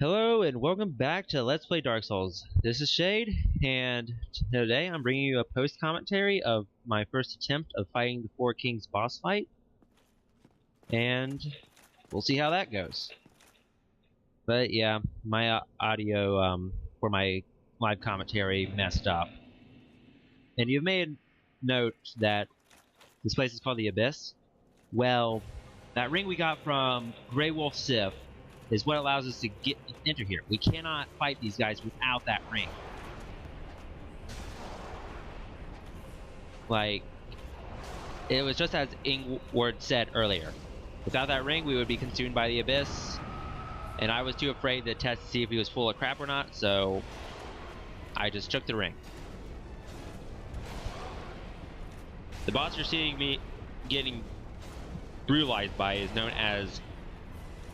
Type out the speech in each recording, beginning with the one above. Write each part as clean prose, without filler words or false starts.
Hello and welcome back to Let's Play Dark Souls. This is Shade, and today I'm bringing you a post-commentary of my first attempt of fighting the Four Kings boss fight, and we'll see how that goes. But yeah, my audio for my live commentary messed up. And you've made note that this place is called the Abyss. Well, that ring we got from Grey Wolf Sif is what allows us to enter here. We cannot fight these guys without that ring. Like, it was just as Ingward said earlier. Without that ring, we would be consumed by the Abyss. And I was too afraid to test to see if he was full of crap or not, so I just took the ring. The boss you're seeing me getting brutalized by is known as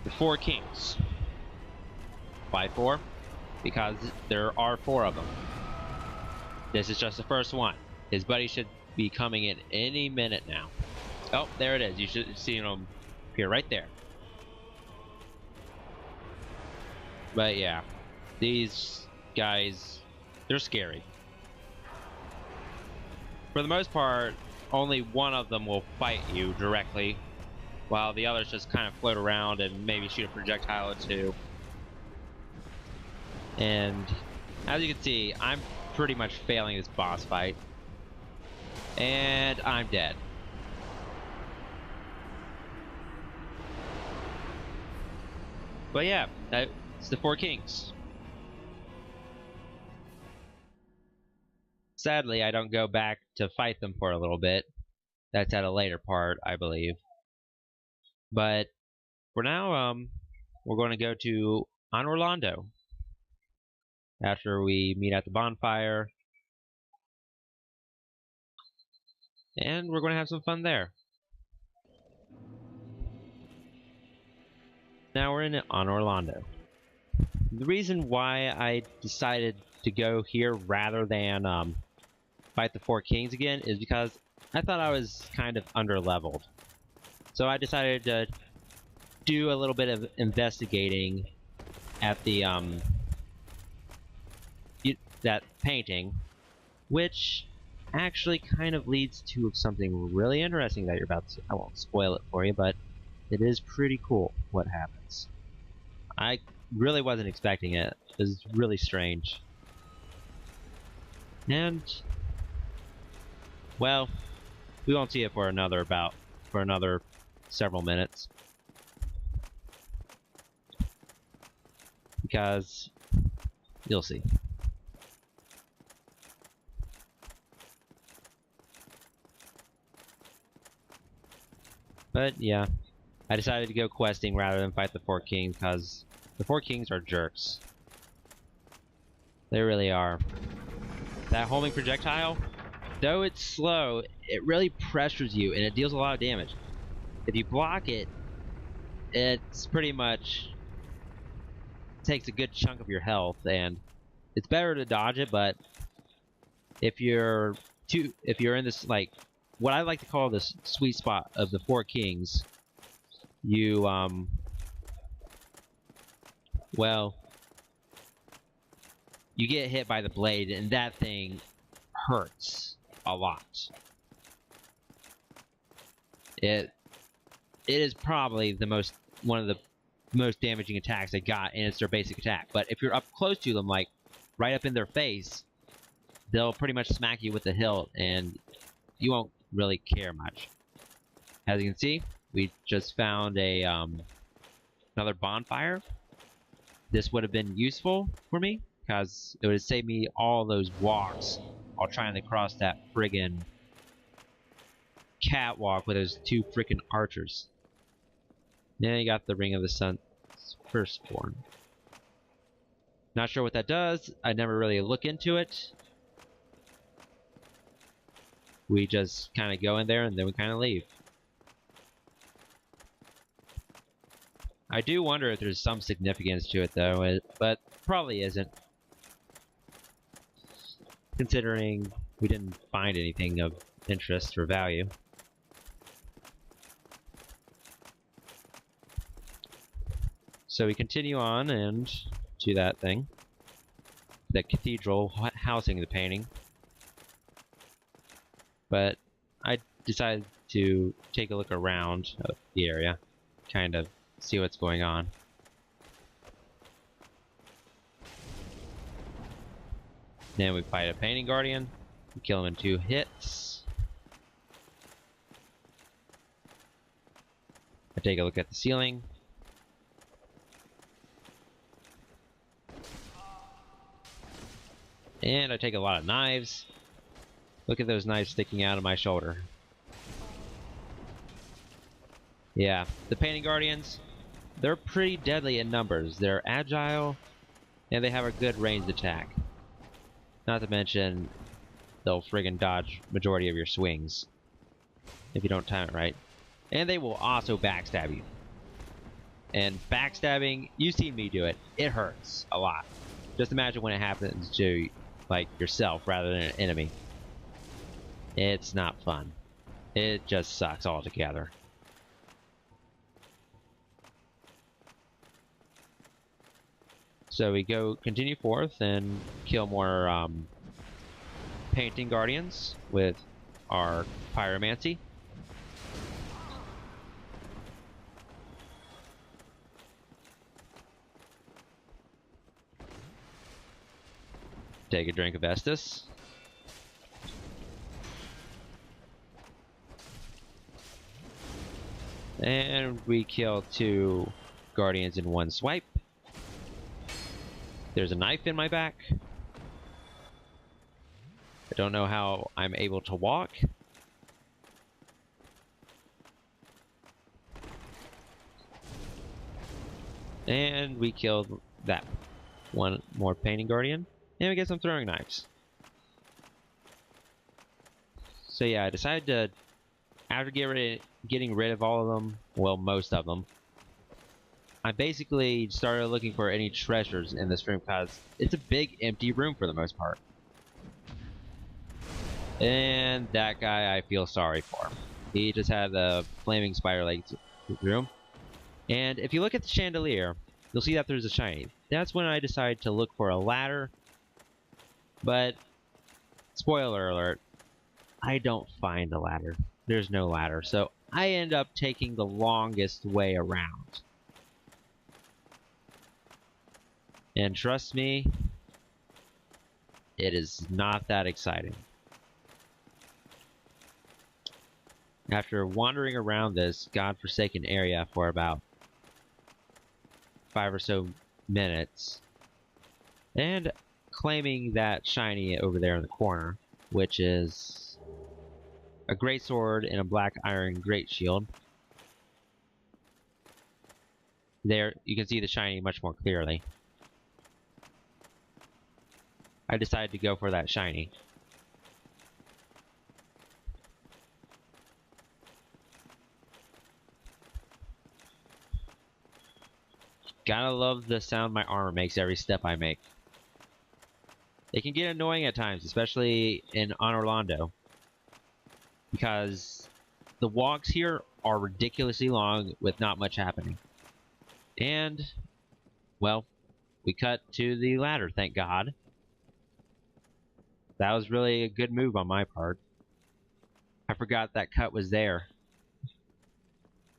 the Four Kings. Why four? Because there are four of them. This is just the first one. His buddy should be coming in any minute now. Oh, there it is. You should see him appear right there. But yeah, these guys, they're scary. For the most part, only one of them will fight you directly, while the others just kind of float around and maybe shoot a projectile or two. And as you can see, I'm pretty much failing this boss fight. And I'm dead. But yeah, that's the Four Kings. Sadly, I don't go back to fight them for a little bit. That's at a later part, I believe. But for now, we're going to go to Orlando after we meet at the bonfire, and we're going to have some fun there. Now we're in Orlando. The reason why I decided to go here rather than fight the Four Kings again is because I thought I was kind of under-leveled. So I decided to do a little bit of investigating at the that painting, which actually kind of leads to something really interesting that you're about to see. I won't spoil it for you, but it is pretty cool what happens. I really wasn't expecting it. It was really strange. And well, we won't see it for another several minutes. Because you'll see. But yeah, I decided to go questing rather than fight the Four Kings because the Four Kings are jerks. They really are. That homing projectile, though it's slow, it really pressures you and it deals a lot of damage. If you block it, it's pretty much takes a good chunk of your health, and it's better to dodge it. But if you're in this, like, what I like to call this sweet spot of the Four Kings, you well, you get hit by the blade and that thing hurts a lot. It is probably one of the most damaging attacks they got, and it's their basic attack. But if you're up close to them, like right up in their face, they'll pretty much smack you with the hilt and you won't really care much. As you can see, we just found a another bonfire. This would have been useful for me because it would have saved me all those walks while trying to cross that friggin' catwalk with those two frickin' archers. Then you got the Ring of the Sun's Firstborn. Not sure what that does. I never really look into it. We just kind of go in there and then we kind of leave. I do wonder if there's some significance to it though, but probably isn't. Considering we didn't find anything of interest or value. So we continue on and to that thing. The cathedral housing the painting. But I decided to take a look around the area, kind of see what's going on. Then we fight a painting guardian. We kill him in 2 hits. I take a look at the ceiling. And I take a lot of knives. Look at those knives sticking out of my shoulder. Yeah, the painting guardians, they're pretty deadly in numbers. They're agile, and they have a good ranged attack. Not to mention, they'll friggin' dodge majority of your swings if you don't time it right. And they will also backstab you. And backstabbing, you've seen me do it. It hurts a lot. Just imagine when it happens to, like, yourself rather than an enemy. It's not fun. It just sucks altogether. So we continue forth and kill more painting guardians with our pyromancy. Take a drink of Estus. And we kill 2 guardians in 1 swipe. There's a knife in my back. I don't know how I'm able to walk. And we killed that 1 more painting guardian. And we get some throwing knives. So yeah, I decided to, after getting rid of all of them, well, most of them, I basically started looking for any treasures in this room because it's a big empty room for the most part. And that guy I feel sorry for. He just had a flaming spider legs through him. And if you look at the chandelier, you'll see that there's a shiny. That's when I decided to look for a ladder. But, spoiler alert, I don't find a ladder. There's no ladder. So I end up taking the longest way around. And trust me, it is not that exciting. After wandering around this godforsaken area for about 5 or so minutes, and claiming that shiny over there in the corner, which is a great sword and a black iron great shield. There, you can see the shiny much more clearly. I decided to go for that shiny. Gotta love the sound my armor makes every step I make. It can get annoying at times, especially on Orlando, because the walks here are ridiculously long with not much happening. And, well, we cut to the ladder, thank God. That was really a good move on my part. I forgot that cut was there.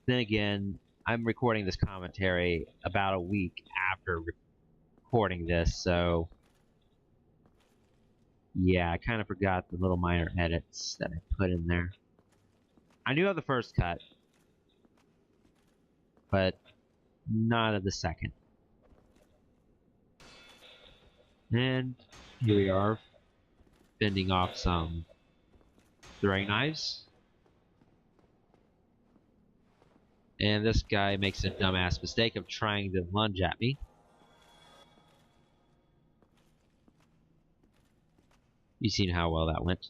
Then again, I'm recording this commentary about a week after recording this, so yeah, I kind of forgot the little minor edits that I put in there. I knew of the first cut, but not of the second. And here we are, fending off some throwing knives. And this guy makes a dumbass mistake of trying to lunge at me. You've seen how well that went.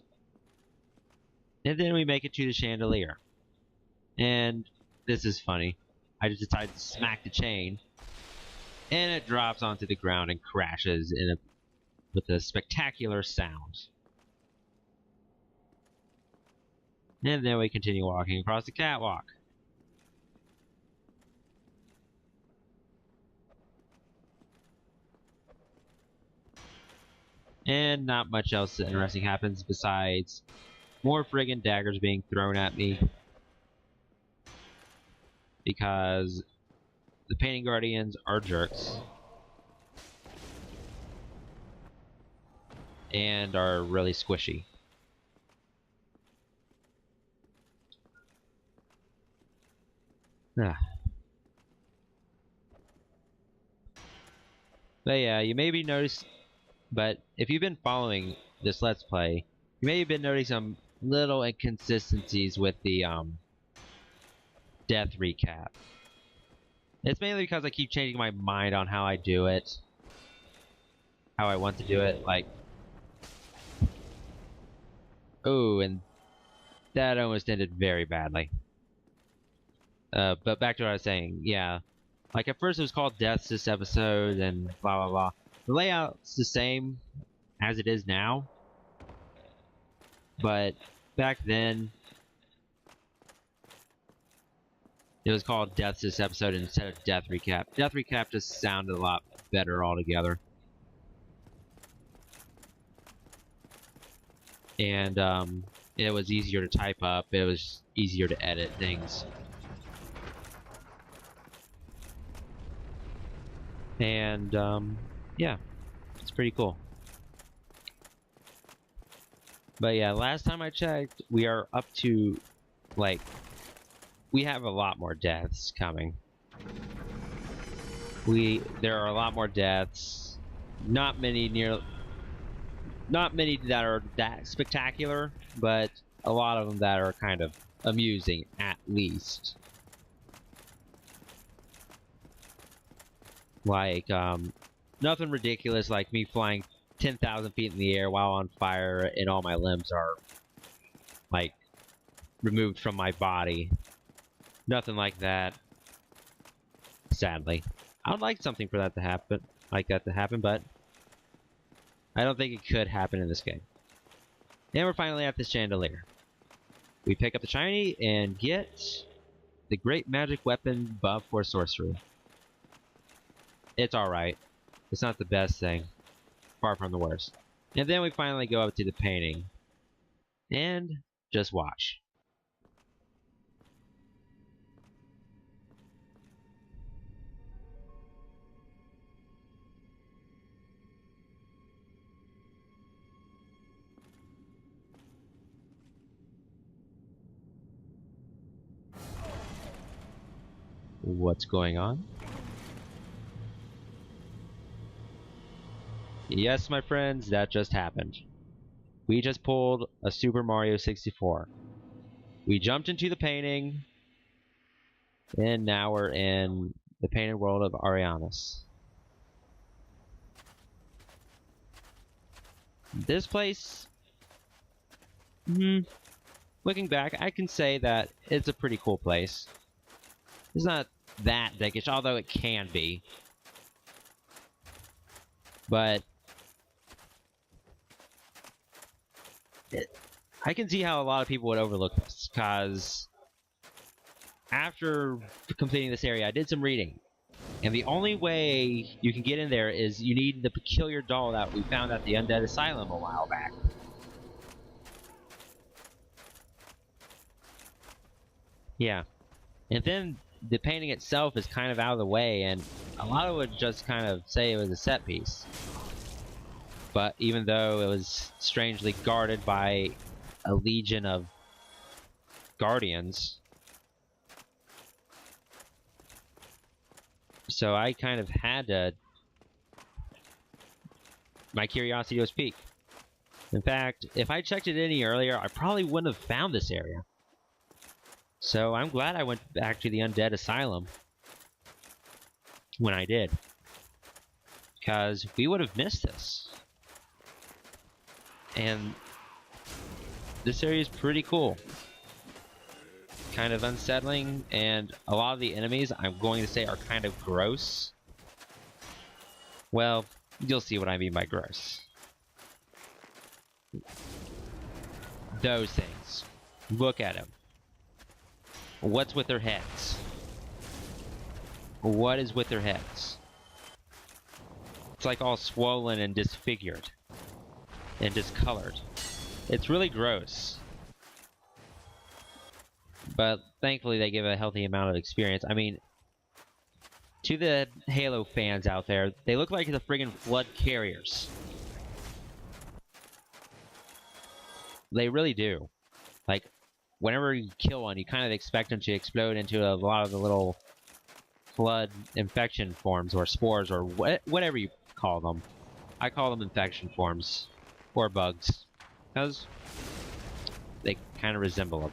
And then we make it to the chandelier. And this is funny. I just decided to smack the chain. And it drops onto the ground and crashes with a spectacular sound. And then we continue walking across the catwalk. And not much else interesting happens besides more friggin' daggers being thrown at me. Because the painting guardians are jerks. And are really squishy. Ah. But yeah, you may be noticed, but if you've been following this Let's Play, you may have been noticing some little inconsistencies with the death recap. It's mainly because I keep changing my mind on how I do it. How I want to do it, like... Oh, and that almost ended very badly. But back to what I was saying, yeah. Like, at first it was called Deaths this episode, and blah blah blah. The layout's the same as it is now. But back then, it was called Deaths this episode instead of Death Recap. Death Recap just sounded a lot better altogether. And, it was easier to type up, it was easier to edit things. And, yeah, it's pretty cool. But yeah, last time I checked, we are up to, like, we have a lot more deaths coming. There are a lot more deaths. Not many that are that spectacular, but a lot of them that are kind of amusing, at least. Like, nothing ridiculous like me flying 10,000 feet in the air while on fire and all my limbs are, like, removed from my body. Nothing like that. Sadly. I would like something for that to happen, but I don't think it could happen in this game. And we're finally at this chandelier. We pick up the shiny and get the great magic weapon buff for sorcery. It's alright. It's not the best thing. Far from the worst. And then we finally go up to the painting. And just watch. What's going on? Yes, my friends, that just happened. We just pulled a Super Mario 64. We jumped into the painting, and now we're in the painted world of Arianis. This place, looking back, I can say that it's a pretty cool place. It's not that dickish, although it can be. But I can see how a lot of people would overlook this, because after completing this area, I did some reading. And the only way you can get in there is you need the peculiar doll that we found at the Undead Asylum a while back. Yeah. And then the painting itself is kind of out of the way, and a lot of would just kind of say it was a set piece. But even though it was strangely guarded by a legion of guardians, so I kind of had to... My curiosity was piqued. In fact, if I checked it any earlier, I probably wouldn't have found this area. So I'm glad I went back to the Undead Asylum when I did, because we would have missed this. And this area is pretty cool. Kind of unsettling, and a lot of the enemies, I'm going to say, are kind of gross. Well, you'll see what I mean by gross. Those things. Look at them. What's with their heads? What is with their heads? It's like all swollen and disfigured. and discolored. It's really gross. But thankfully they give a healthy amount of experience. I mean, to the Halo fans out there, they look like the friggin' flood carriers. They really do. Like, whenever you kill one, you kind of expect them to explode into a lot of the little flood infection forms or spores or whatever you call them. I call them infection forms or bugs because they kind of resemble them.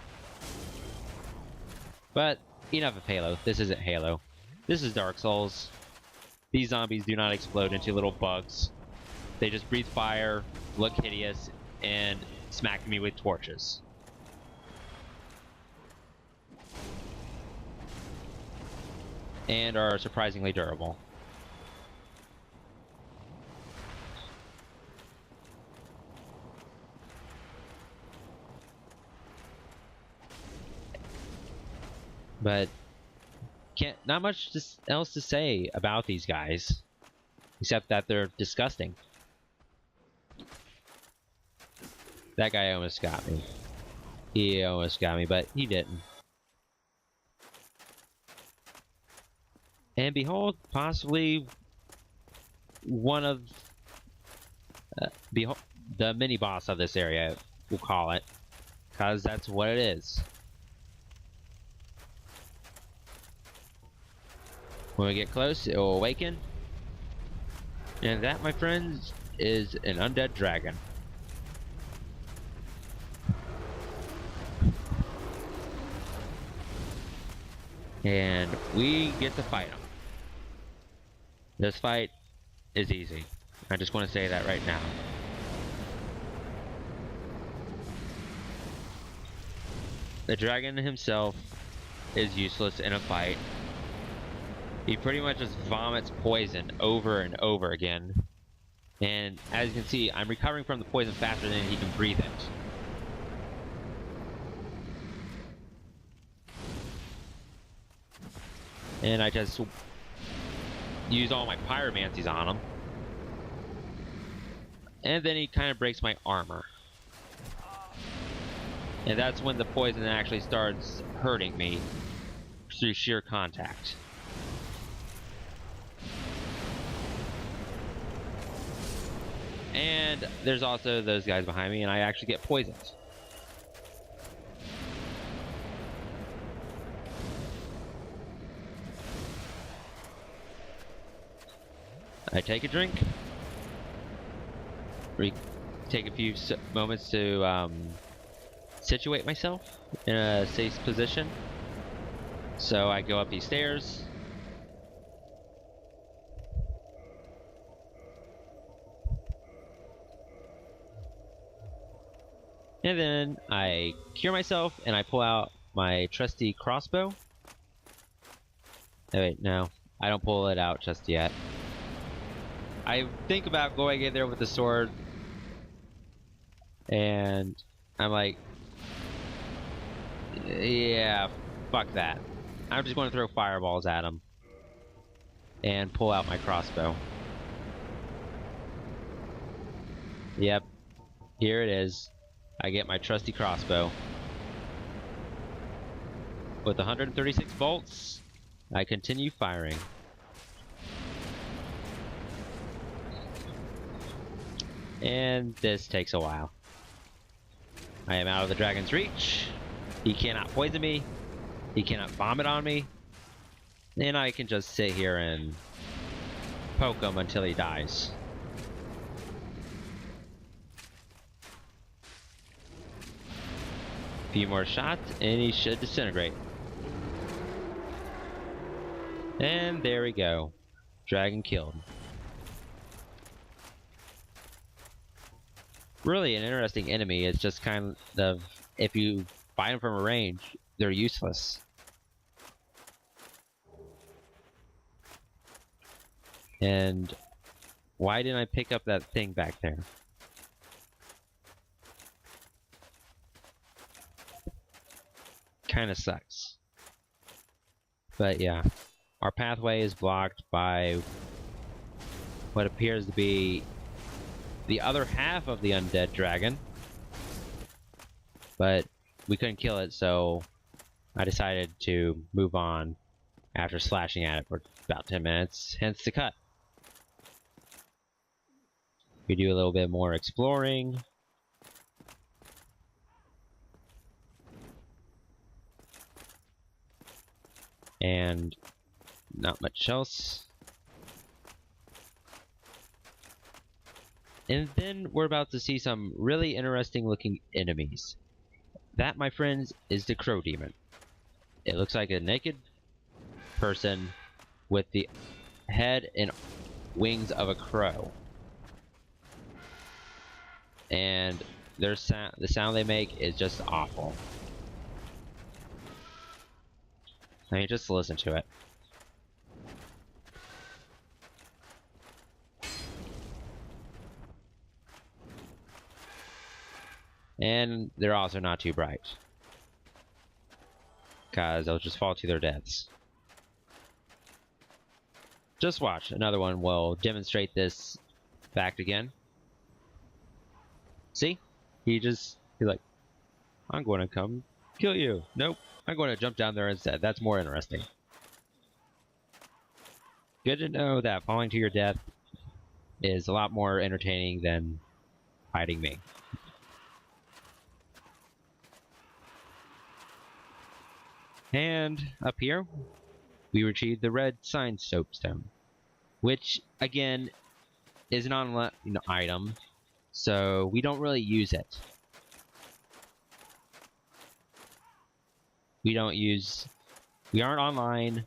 But enough of Halo. This isn't Halo. This is Dark Souls. These zombies do not explode into little bugs. They just breathe fire, look hideous, and smack me with torches. And are surprisingly durable. But not much else to say about these guys, except that they're disgusting. That guy almost got me. He almost got me, but he didn't. And behold, possibly one of the mini boss of this area, we'll call it, because that's what it is. When we get close, it will awaken. And that, my friends, is an undead dragon. And we get to fight him. This fight is easy. I just want to say that right now. The dragon himself is useless in a fight. He pretty much just vomits poison over and over again. And as you can see, I'm recovering from the poison faster than he can breathe it. And I just use all my pyromancies on him. And then he kind of breaks my armor. And that's when the poison actually starts hurting me through sheer contact. And there's also those guys behind me, and I actually get poisoned. I take a drink. Take a few moments to situate myself in a safe position. So I go up these stairs. And then I cure myself and I pull out my trusty crossbow. Oh, wait, no. I don't pull it out just yet. I think about going in there with the sword. And I'm like, yeah, fuck that. I'm just going to throw fireballs at him. And pull out my crossbow. Yep. Here it is. I get my trusty crossbow. With 136 bolts, I continue firing. And this takes a while. I am out of the dragon's reach. He cannot poison me. He cannot vomit on me. And I can just sit here and poke him until he dies. Few more shots and he should disintegrate. And there we go. Dragon killed. Really an interesting enemy. It's just kind of, if you fight them from a range, they're useless. And why didn't I pick up that thing back there? Kind of sucks. But yeah, our pathway is blocked by what appears to be the other half of the undead dragon. But we couldn't kill it, so I decided to move on after slashing at it for about 10 minutes, hence the cut. We do a little bit more exploring. And not much else. And then we're about to see some really interesting looking enemies. That, my friends, is the Crow Demon. It looks like a naked person with the head and wings of a crow. And the sound they make is just awful. I mean, just listen to it. And they're also not too bright, because they'll just fall to their deaths. Just watch, another one will demonstrate this fact again. See? He's like, I'm going to come kill you. Nope, I'm going to jump down there instead. That's more interesting. Good to know that falling to your death is a lot more entertaining than fighting me. And up here, we retrieved the red sign soapstone, which again is an online item, so we don't really use it. We aren't online.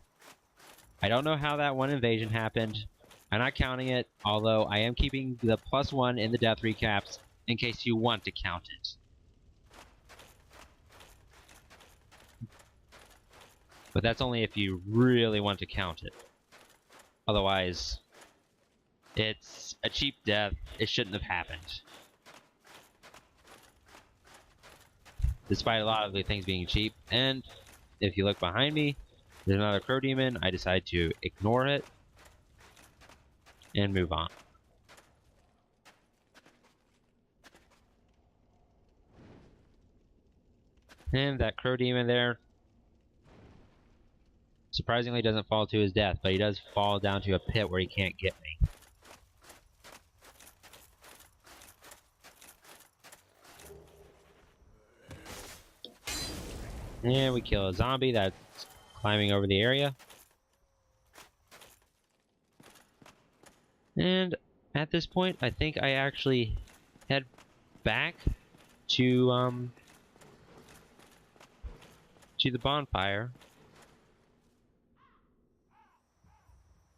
I don't know how that one invasion happened. I'm not counting it, although I am keeping the +1 in the death recaps in case you want to count it. But that's only if you really want to count it. Otherwise, it's a cheap death. It shouldn't have happened. Despite a lot of the things being cheap. And if you look behind me, there's another Crow Demon. I decide to ignore it and move on. And that Crow Demon there surprisingly doesn't fall to his death, but he does fall down to a pit where he can't get me. And we kill a zombie that's climbing over the area. And at this point, I think I actually head back to the bonfire.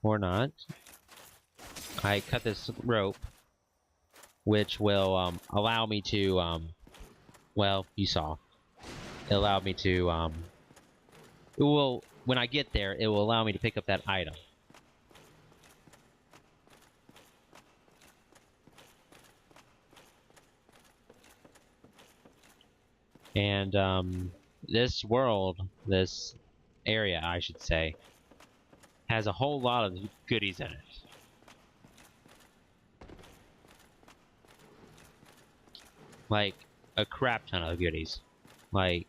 Or not. I cut this rope, which will allow me to, well, you saw. It allowed me to, it will, when I get there, it will allow me to pick up that item. And, this world, this area, I should say, has a whole lot of goodies in it. Like, a crap ton of goodies. Like,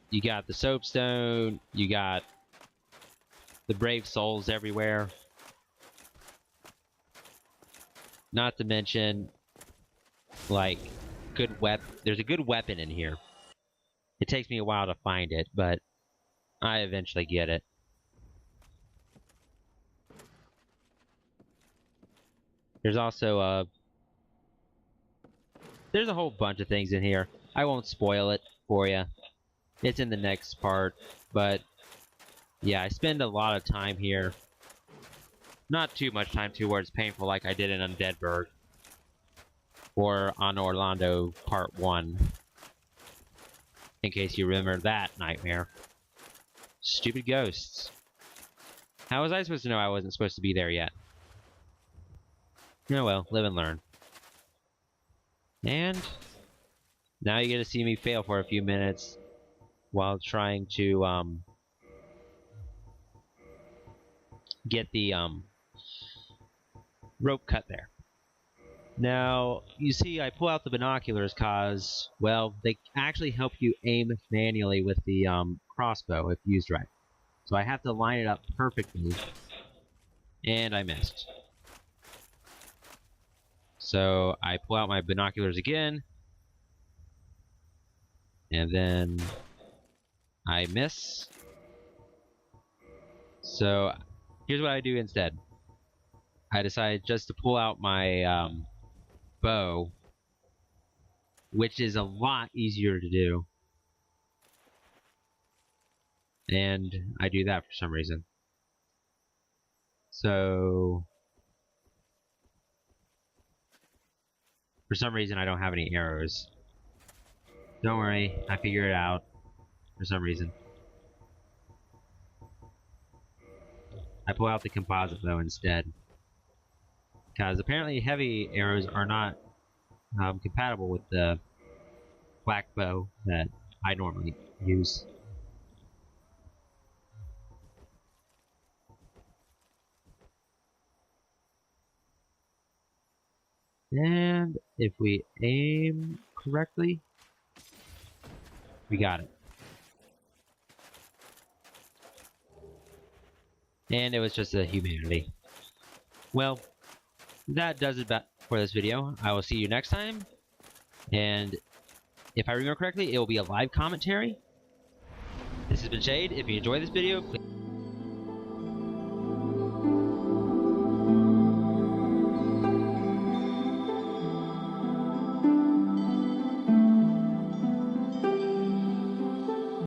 you got the soapstone, you got the brave souls everywhere. Not to mention, like, there's a good weapon in here. It takes me a while to find it, but I eventually get it. There's also there's a whole bunch of things in here. I won't spoil it for you. It's in the next part, but yeah, I spend a lot of time here. Not too much time too where it's painful like I did in Undeadburg. Or on Orlando Part 1. In case you remember that nightmare. Stupid ghosts. How was I supposed to know I wasn't supposed to be there yet? Oh well, live and learn. And now you get to see me fail for a few minutes while trying to get the rope cut there. Now, you see, I pull out the binoculars because, well, they actually help you aim manually with the crossbow if used right. So I have to line it up perfectly, and I missed. So I pull out my binoculars again, and then I miss. So here's what I do instead. I decide just to pull out my bow, which is a lot easier to do. And I do that for some reason. So for some reason I don't have any arrows. Don't worry, I figured it out for some reason. I pull out the composite bow instead. Because apparently heavy arrows are not compatible with the black bow that I normally use. And if we aim correctly, we got it. And it was just a humanity. Well, that does it for this video. I will see you next time. And if I remember correctly, it will be a live commentary. This has been Shade. If you enjoyed this video, please